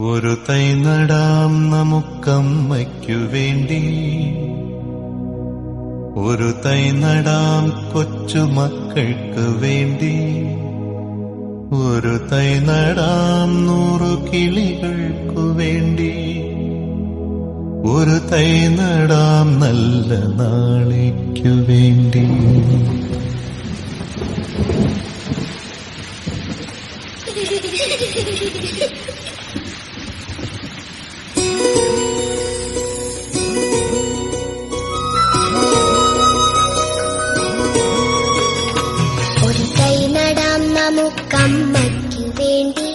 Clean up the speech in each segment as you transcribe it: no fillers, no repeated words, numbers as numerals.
ഒരു തൈ നടാം നമുക്കമ്മയ്ക്കു വേണ്ടി, ഒരു തൈ നടാം കൊച്ചുമക്കൾക്ക് വേണ്ടി, ഒരു തൈ നടാം 100 കിളികൾക്കു വേണ്ടി, ഒരു തൈ നടാം നല്ല നാളേക്കു വേണ്ടി. ഒരു തൈ നടാം നമുക്കമ്മയ്ക്കു വേണ്ടി,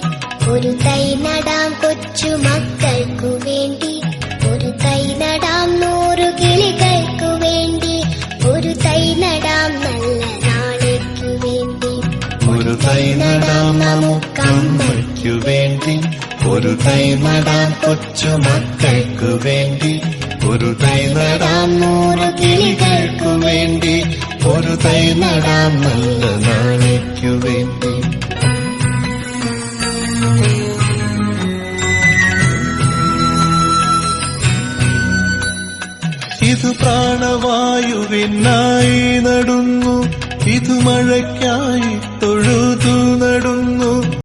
ഒരു തൈ നടാം കൊച്ചുമക്കൾക്കു വേണ്ടി, ഒരു തൈ നടാം 100 കിളികൾക്കു വേണ്ടി, ഒരു തൈ നടാം നല്ല നാളേക്കു വേണ്ടി. ഒരു തൈ നടാം നമുക്കമ്മയ്ക്കു വേണ്ടി, ഒരു തൈ നടാം കൊച്ചുമക്കൾക്കു വേണ്ടി, ഒരു തൈ നടാം 100 കിളികൾക്കു വേണ്ടി, ഒരു തൈ നടാം നല്ല നാളേക്കു വേണ്ടി. ഇത് പ്രാണവായുവിനായി നടുന്നു, ഇത് മഴയ്ക്കായി തൊഴുതു നടുന്നു,